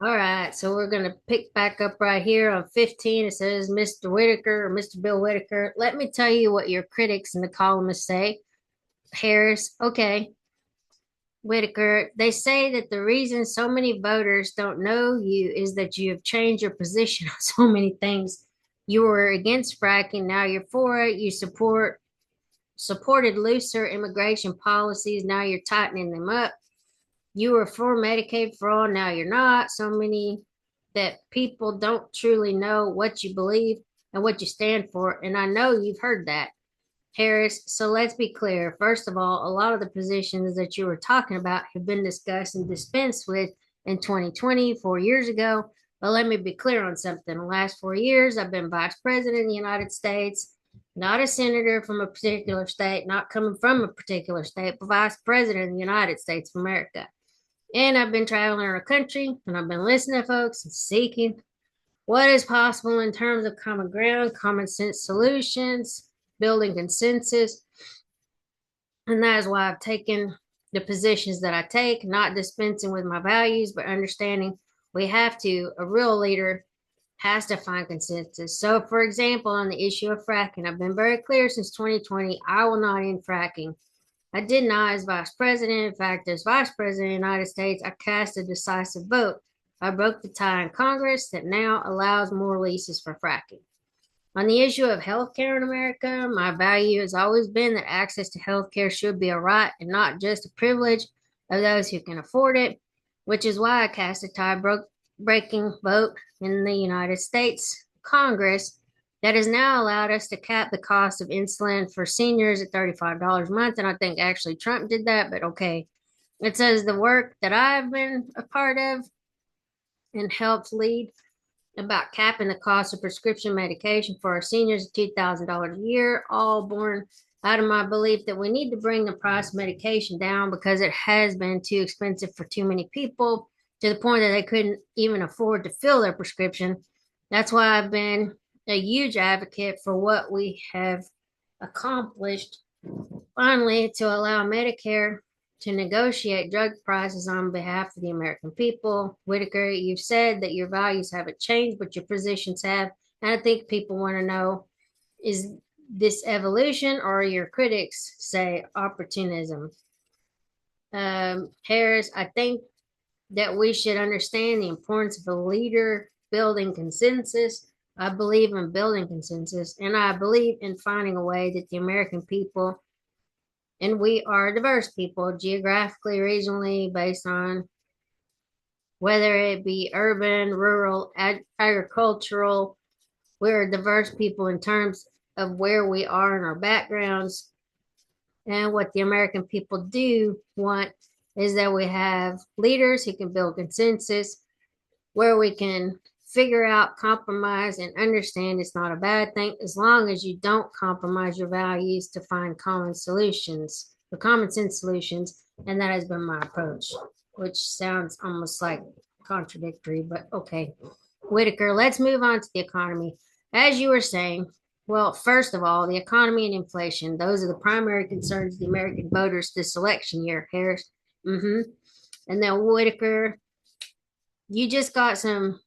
All right, so we're going to pick back up right here on 15. It says, Mr. Whitaker or Mr. Bill Whitaker, let me tell you what your critics and the columnists say. Harris, okay. Whitaker, they say that the reason so many voters don't know you is that you have changed your position on so many things. You were against fracking, now you're for it. You supported looser immigration policies, now you're tightening them up. You were for Medicaid for all, now you're not. So many that people don't truly know what you believe and what you stand for. And I know you've heard that, Harris. So let's be clear. First of all, a lot of the positions that you were talking about have been discussed and dispensed with in 2020, 4 years ago. But let me be clear on something. The last 4 years, I've been vice president of the United States, not a senator from a particular state, not coming from a particular state, but vice president of the United States of America. And I've been traveling our country and I've been listening to folks and seeking what is possible in terms of common ground, common sense solutions, building consensus. And that is why I've taken the positions that I take, not dispensing with my values, but understanding a real leader has to find consensus. So, for example, on the issue of fracking, I've been very clear since 2020, I will not end fracking. I did not as vice president. In fact, as vice president of the United States, I cast a decisive vote. I broke the tie in Congress that now allows more leases for fracking. On the issue of healthcare in America, my value has always been that access to healthcare should be a right and not just a privilege of those who can afford it, which is why I cast a tie breaking vote in the United States Congress that has now allowed us to cap the cost of insulin for seniors at $35 a month. And I think actually Trump did that, but okay. It says the work that I've been a part of and helped lead about capping the cost of prescription medication for our seniors at $2,000 a year, all born out of my belief that we need to bring the price of medication down because it has been too expensive for too many people to the point that they couldn't even afford to fill their prescription. That's why I've been a huge advocate for what we have accomplished finally to allow Medicare to negotiate drug prices on behalf of the American people. Whitaker, you've said that your values haven't changed, but your positions have. And I think people want to know, is this evolution or your critics say opportunism? Harris, I think that we should understand the importance of a leader building consensus. I believe in building consensus, and I believe in finding a way that the American people, and we are diverse people geographically, regionally, based on whether it be urban, rural, agricultural. We're diverse people in terms of where we are in our backgrounds. And what the American people do want is that we have leaders who can build consensus, where we can figure out, compromise, and understand it's not a bad thing as long as you don't compromise your values to find common solutions, the common sense solutions. And that has been my approach, which sounds almost like contradictory, but okay. Whitaker, let's move on to the economy. As you were saying, well, first of all, the economy and inflation, those are the primary concerns of the American voters this election year, Harris. Mm-hmm. And then Whitaker, you just got some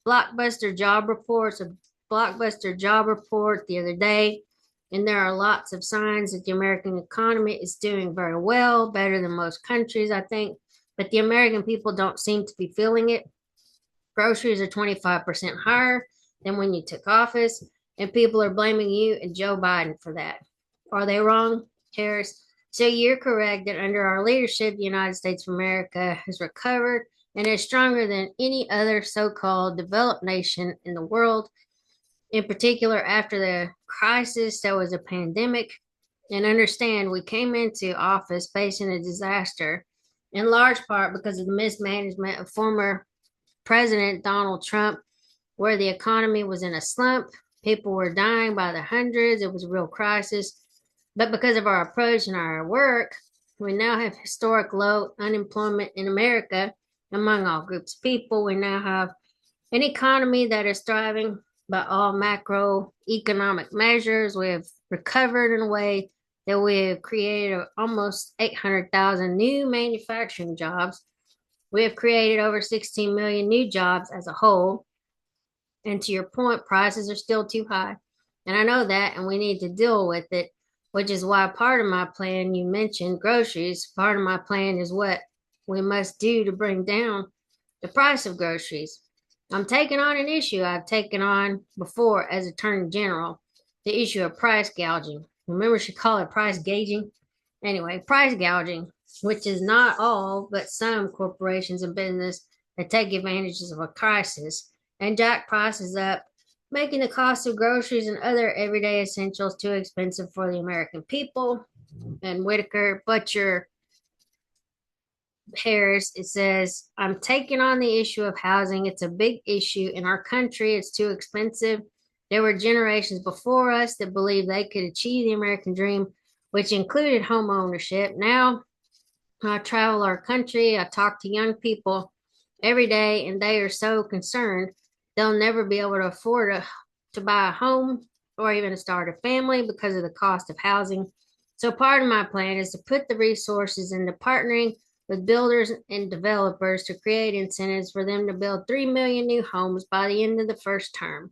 blockbuster job reports, a blockbuster job report the other day, and there are lots of signs that the American economy is doing very well, better than most countries, I think. But the American people don't seem to be feeling it. Groceries are 25% higher than when you took office, and people are blaming you and Joe Biden for that. Are they wrong, Harris? So you're correct that under our leadership, the United States of America has recovered and is stronger than any other so-called developed nation in the world, in particular after the crisis that was a pandemic. And understand we came into office facing a disaster in large part because of the mismanagement of former President Donald Trump, where the economy was in a slump. People were dying by the hundreds. It was a real crisis. But because of our approach and our work, we now have historic low unemployment in America among all groups of people. We now have an economy that is thriving by all macroeconomic measures. We have recovered in a way that we have created almost 800,000 new manufacturing jobs. We have created over 16 million new jobs as a whole. And to your point, prices are still too high. And I know that, and we need to deal with it, which is why part of my plan, you mentioned groceries, part of my plan is what we must do to bring down the price of groceries. I'm taking on an issue I've taken on before as Attorney General, the issue of price gouging. Remember, she called it price gauging? Anyway, price gouging, which is not all, but some corporations and business that take advantages of a crisis and jack prices up, making the cost of groceries and other everyday essentials too expensive for the American people. And Whitaker, Butcher, Harris, it says, I'm taking on the issue of housing. It's a big issue in our country. It's too expensive. There were generations before us that believed they could achieve the American dream, which included home ownership. Now I travel our country. I talk to young people every day, and they are so concerned they'll never be able to afford to buy a home or even to start a family because of the cost of housing. So part of my plan is to put the resources into partnering with builders and developers to create incentives for them to build 3 million new homes by the end of the first term.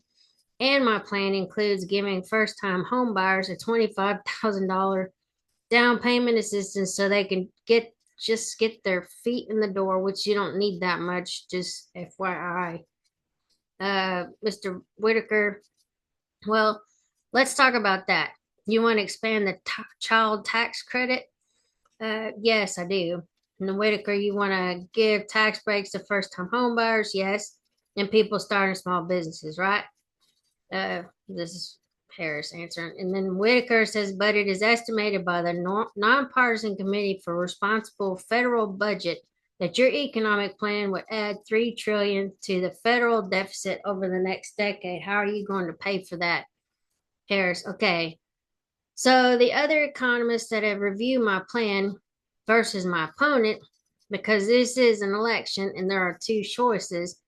And my plan includes giving first time home buyers a $25,000 down payment assistance so they can get their feet in the door, which you don't need that much, just FYI. Mr. Whitaker, well, let's talk about that. You want to expand the child tax credit? Yes, I do. And Whitaker, you want to give tax breaks to first-time home buyers? Yes. And people starting small businesses, right? This is Harris answering. And then Whitaker says, but it is estimated by the nonpartisan committee for responsible federal budget that your economic plan would add $3 trillion to the federal deficit over the next decade. How are you going to pay for that? Harris, okay. So the other economists that have reviewed my plan versus my opponent, because this is an election and there are two choices,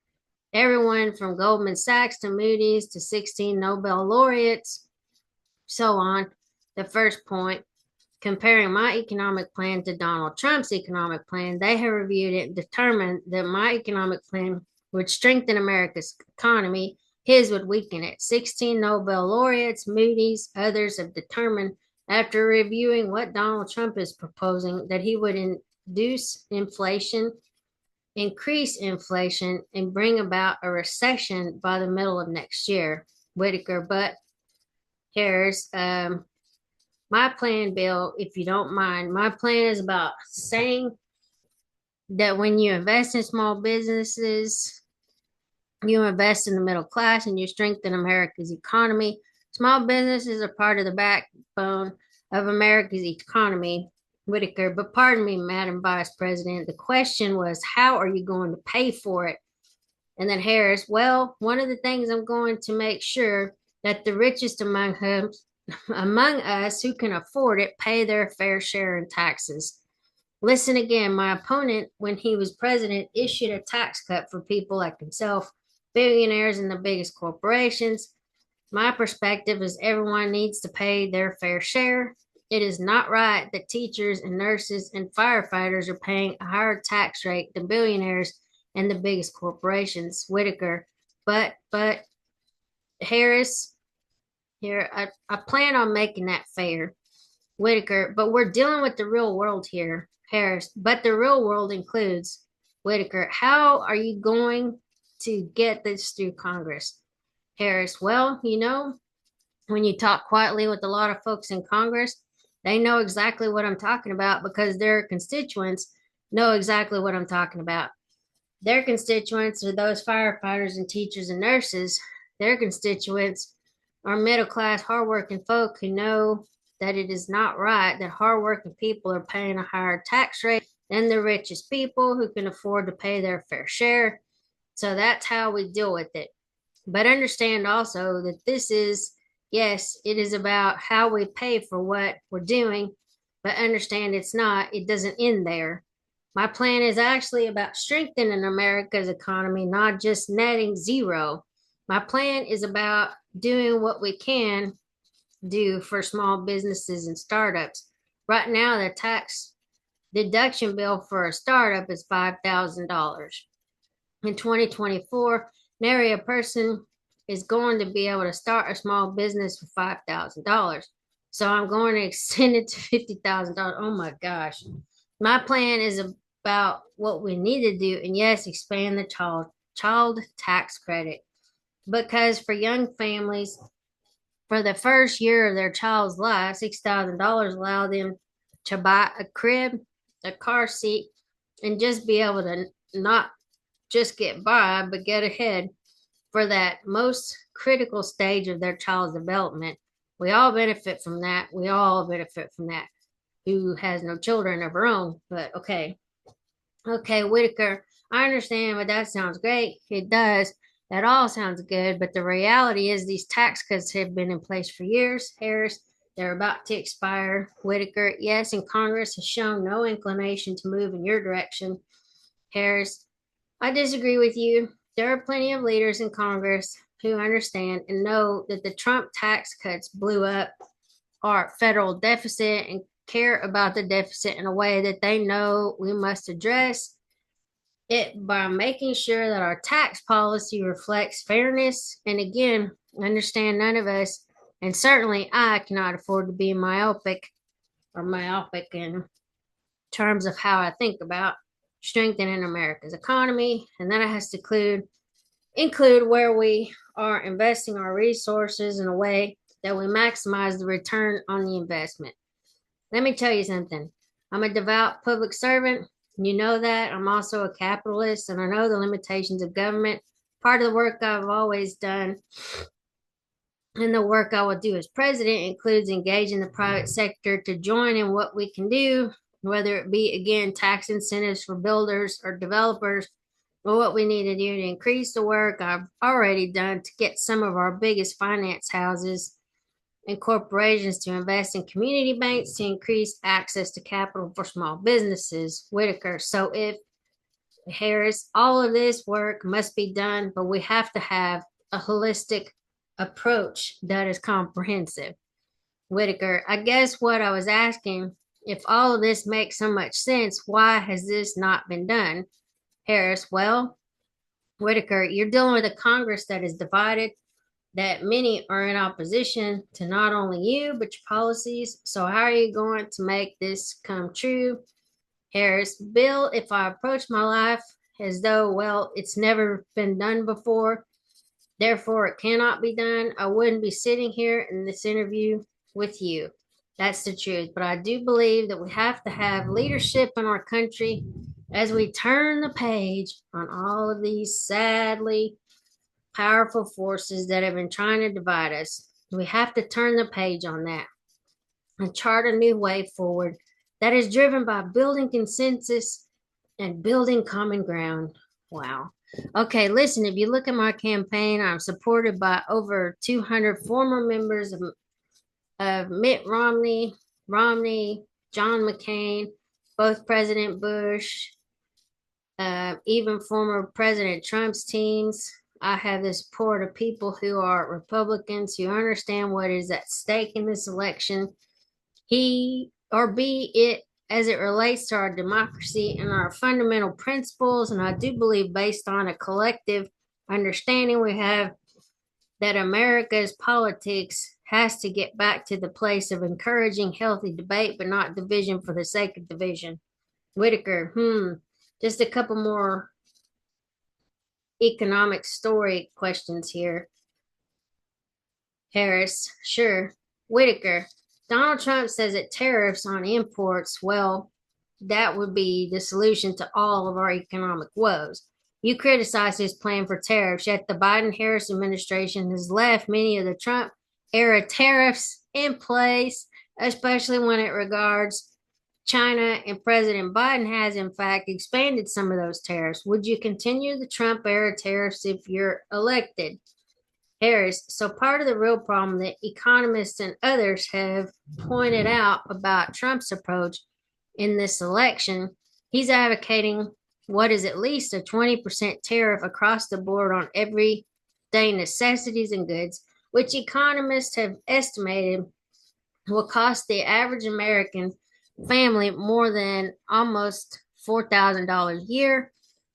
everyone from Goldman Sachs to Moody's to 16 Nobel laureates, so on. The first point, comparing my economic plan to Donald Trump's economic plan, they have reviewed it and determined that my economic plan would strengthen America's economy. His would weaken it. 16 Nobel laureates, Moody's, others have determined after reviewing what Donald Trump is proposing that he would induce inflation, increase inflation, and bring about a recession by the middle of next year. Whitaker, but Harris, my plan, Bill, if you don't mind, my plan is about saying that when you invest in small businesses, you invest in the middle class and you strengthen America's economy. Small businesses are part of the backbone of America's economy, Whitaker. But pardon me, Madam Vice President, the question was, how are you going to pay for it? And then Harris, well, one of the things I'm going to make sure that the richest among us who can afford it pay their fair share in taxes. Listen again, my opponent, when he was president, issued a tax cut for people like himself, billionaires and the biggest corporations. My perspective is everyone needs to pay their fair share. It is not right that teachers and nurses and firefighters are paying a higher tax rate than billionaires and the biggest corporations. Whitaker, but Harris, here I plan on making that fair. Whitaker, but we're dealing with the real world here. Harris, but the real world includes Whitaker. How are you going to get this through Congress? Harris, well, when you talk quietly with a lot of folks in Congress, they know exactly what I'm talking about because their constituents know exactly what I'm talking about. Their constituents are those firefighters and teachers and nurses. Their constituents are middle class, hardworking folk who know that it is not right that hardworking people are paying a higher tax rate than the richest people who can afford to pay their fair share. So that's how we deal with it. But understand also that this is, yes, it is about how we pay for what we're doing, but understand it doesn't end there. My plan is actually about strengthening America's economy, not just netting zero. My plan is about doing what we can do for small businesses and startups. Right now, the tax deduction bill for a startup is $5,000. In 2024, nary a person is going to be able to start a small business for $5,000. So I'm going to extend it to $50,000. Oh my gosh. My plan is about what we need to do, and yes, expand the child tax credit. Because for young families, for the first year of their child's life, $6,000 allow them to buy a crib, a car seat, and just be able to not just get by, but get ahead for that most critical stage of their child's development. We all benefit from that. We all benefit from that. Who has no children of her own? But okay. Okay, Whitaker, I understand, but that sounds great. It does. That all sounds good, but the reality is these tax cuts have been in place for years. Harris, they're about to expire. Whitaker, yes, and Congress has shown no inclination to move in your direction. Harris, I disagree with you. There are plenty of leaders in Congress who understand and know that the Trump tax cuts blew up our federal deficit and care about the deficit in a way that they know we must address it by making sure that our tax policy reflects fairness. And again, understand none of us, and certainly I cannot afford to be myopic in terms of how I think about strengthening America's economy. And that has to include where we are investing our resources in a way that we maximize the return on the investment. Let me tell you something. I'm a devout public servant. You know that. I'm also a capitalist, and I know the limitations of government. Part of the work I've always done and the work I will do as president includes engaging the private sector to join in what we can do, whether it be, again, tax incentives for builders or developers, or what we need to do to increase the work I've already done to get some of our biggest finance houses and corporations to invest in community banks to increase access to capital for small businesses. Whitaker. So if Harris, all of this work must be done, but we have to have a holistic approach that is comprehensive. Whitaker, I guess what I was asking, if all of this makes so much sense, why has this not been done? Harris, well, Whitaker, you're dealing with a Congress that is divided, that many are in opposition to not only you, but your policies. So how are you going to make this come true? Harris, Bill, if I approach my life as though, well, it's never been done before, therefore it cannot be done, I wouldn't be sitting here in this interview with you. That's the truth. But I do believe that we have to have leadership in our country as we turn the page on all of these sadly powerful forces that have been trying to divide us. We have to turn the page on that and chart a new way forward that is driven by building consensus and building common ground. Wow. Okay, listen, if you look at my campaign, I'm supported by over 200 former members of Mitt Romney, John McCain, both President Bush, even former President Trump's teams. I have the support of people who are Republicans who understand what is at stake in this election. He or be it as it relates to our democracy and our fundamental principles. And I do believe, based on a collective understanding we have, that America's politics has to get back to the place of encouraging healthy debate, but not division for the sake of division. Whitaker, just a couple more economic story questions here. Harris, sure. Whitaker, Donald Trump says that tariffs on imports, well, that would be the solution to all of our economic woes. You criticize his plan for tariffs, yet the Biden-Harris administration has left many of the Trump-era tariffs in place, especially when it regards China, and President Biden has, in fact, expanded some of those tariffs. Would you continue the Trump-era tariffs if you're elected? Harris, so part of the real problem that economists and others have pointed out about Trump's approach in this election, he's advocating what is at least a 20% tariff across the board on everyday necessities and goods, which economists have estimated will cost the average American family more than almost $4,000 a year,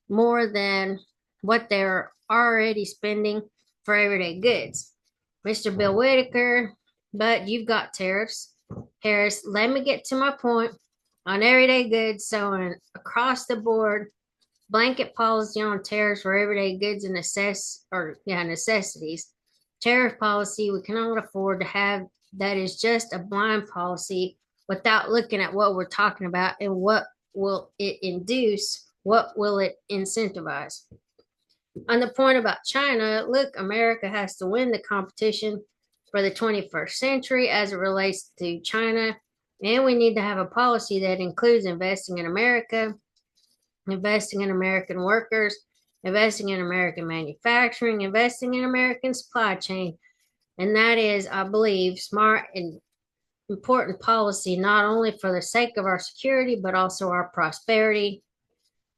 more than what they're already spending for everyday goods. Mr. Bill Whitaker, but you've got tariffs. Harris, let me get to my point on everyday goods. So, an across the board blanket policy on tariffs for everyday goods and necessities. Tariff policy we cannot afford to have that is just a blind policy without looking at what we're talking about and what will it induce, what will it incentivize. On the point about China, look, America has to win the competition for the 21st century as it relates to China. And we need to have a policy that includes investing in America, investing in American workers, investing in American manufacturing, investing in American supply chain. And that is, I believe, smart and important policy, not only for the sake of our security, but also our prosperity.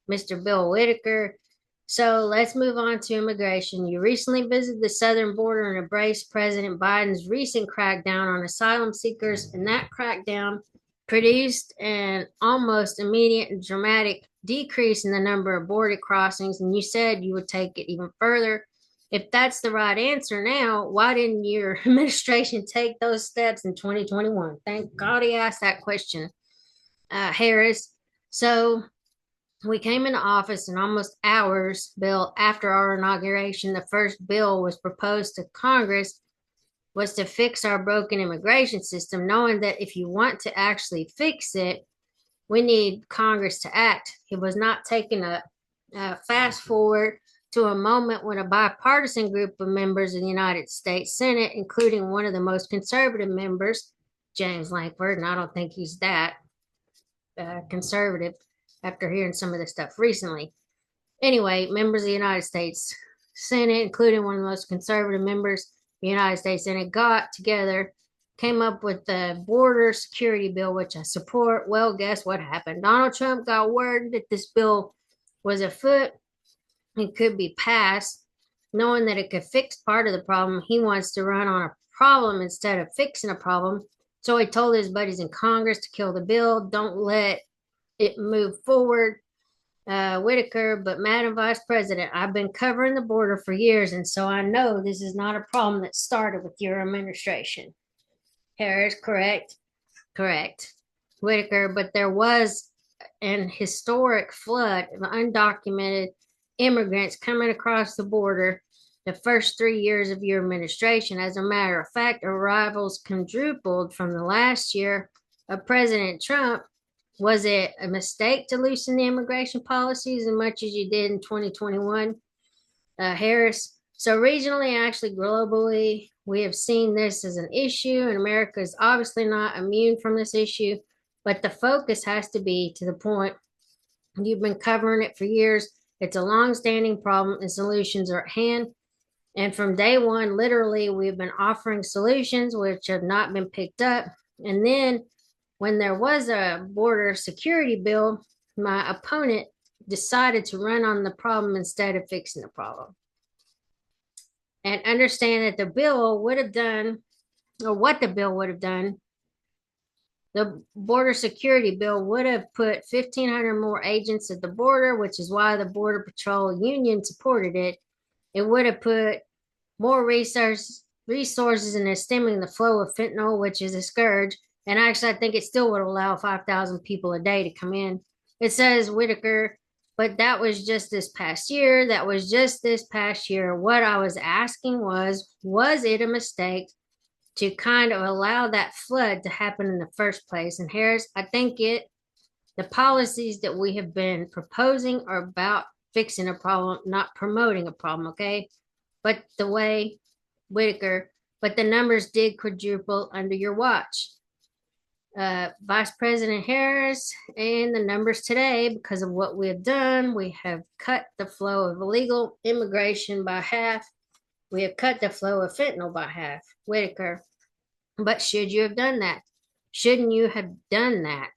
Mr. Bill Whitaker. So let's move on to immigration. You recently visited the southern border and embraced President Biden's recent crackdown on asylum seekers, and that crackdown produced an almost immediate and dramatic decrease in the number of border crossings, and you said you would take it even further. If that's the right answer now, why didn't your administration take those steps in 2021? Thank God he asked that question, Harris. So we came into office in almost hours, Bill, after our inauguration. The first bill was proposed to Congress was to fix our broken immigration system, knowing that if you want to actually fix it, we need Congress to act. It was not taken a fast forward to a moment when a bipartisan group of members of the United States Senate, including one of the most conservative members, James Lankford, and I don't think he's that conservative after hearing some of the stuff recently. Anyway, members of the United States Senate, including one of the most conservative members of the United States Senate, got together, came up with the border security bill, which I support. Well, guess what happened? Donald Trump got word that this bill was afoot and could be passed, knowing that it could fix part of the problem. He wants to run on a problem instead of fixing a problem. So he told his buddies in Congress to kill the bill. Don't let it move forward. Whitaker, but Madam Vice President, I've been covering the border for years, and so I know this is not a problem that started with your administration. Harris, correct? Correct. Whitaker, but there was an historic flood of undocumented immigrants coming across the border the first 3 years of your administration. As a matter of fact, arrivals quadrupled from the last year of President Trump. Was it a mistake to loosen the immigration policies as much as you did in 2021, Harris? So regionally, actually globally, we have seen this as an issue, and America is obviously not immune from this issue, but the focus has to be to the point. You've been covering it for years. It's a long-standing problem, and solutions are at hand. And from day one, literally, we've been offering solutions which have not been picked up. And then when there was a border security bill, my opponent decided to run on the problem instead of fixing the problem. And understand that the bill would have done, or what the bill would have done, the border security bill would have put 1,500 more agents at the border, which is why the Border Patrol Union supported it. It would have put more resources in stemming the flow of fentanyl, which is a scourge. And actually, I think it still would allow 5,000 people a day to come in. It says Whitaker, but that was just this past year. That was just this past year. What I was asking was it a mistake to kind of allow that flood to happen in the first place? And Harris, I think the policies that we have been proposing are about fixing a problem, not promoting a problem, okay? But the way, Whitaker, but the numbers did quadruple under your watch. Vice President Harris, and the numbers today, because of what we have done, we have cut the flow of illegal immigration by half. We have cut the flow of fentanyl by half. Whitaker, but should you have done that? Shouldn't you have done that?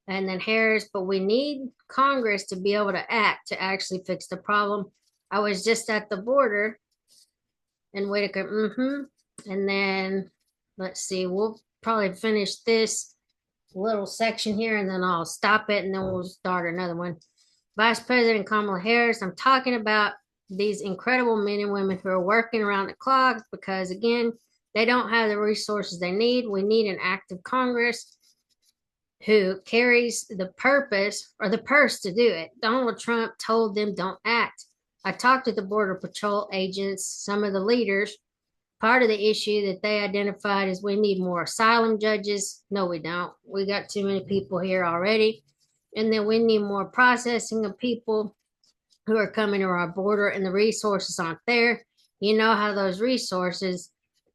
And then Harris, but we need Congress to be able to act to actually fix the problem. I was just at the border, and Whitaker, And then let's see, we'll probably finish this little section here and then I'll stop it and then we'll start another one. Vice President Kamala Harris, I'm talking about these incredible men and women who are working around the clock because, again, they don't have the resources they need. We need an active Congress who carries the purpose or the purse to do it. Donald Trump told them don't act. I talked to the Border Patrol agents, some of the leaders. Part of the issue that they identified is we need more asylum judges. No, we don't. We got too many people here already. And then we need more processing of people who are coming to our border, and the resources aren't there. You know how those resources,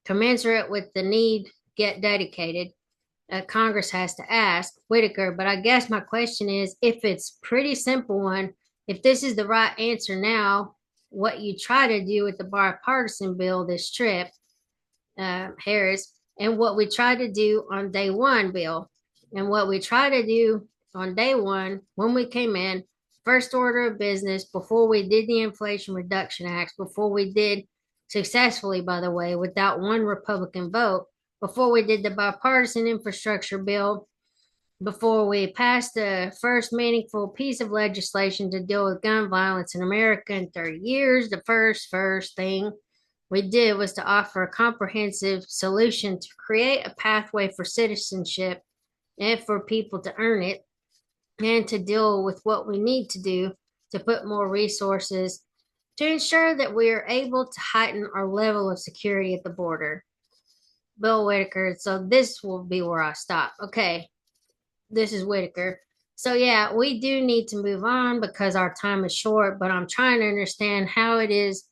commensurate with the need, get dedicated. Congress has to ask Whitaker. But I guess my question is, if it's pretty simple one, if this is the right answer now, what you try to do with the bipartisan bill this trip, Harris, and what we try to do on day one, Bill, and what we try to do on day one when we came in, first order of business, before we did the Inflation Reduction Act, before we did successfully, by the way, without one Republican vote, before we did the bipartisan infrastructure bill, before we passed the first meaningful piece of legislation to deal with gun violence in America in 30 years, the first thing we did was to offer a comprehensive solution to create a pathway for citizenship and for people to earn it, and to deal with what we need to do to put more resources to ensure that we are able to heighten our level of security at the border. Bill Whitaker, so this will be where I stop. Okay, this is Whitaker. So yeah, we do need to move on because our time is short, but I'm trying to understand how it is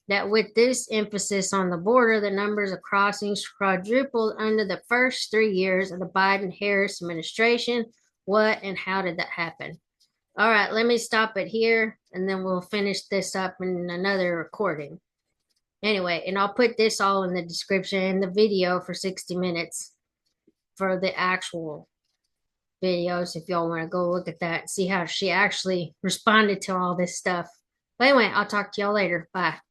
that with this emphasis on the border, the numbers of crossings quadrupled under the first 3 years of the Biden-Harris administration. What and how did that happen? All right, let me stop it here and then we'll finish this up in another recording. Anyway, and I'll put this all in the description and the video for 60 minutes for the actual videos if y'all want to go look at that and see how she actually responded to all this stuff. But anyway, I'll talk to y'all later. Bye.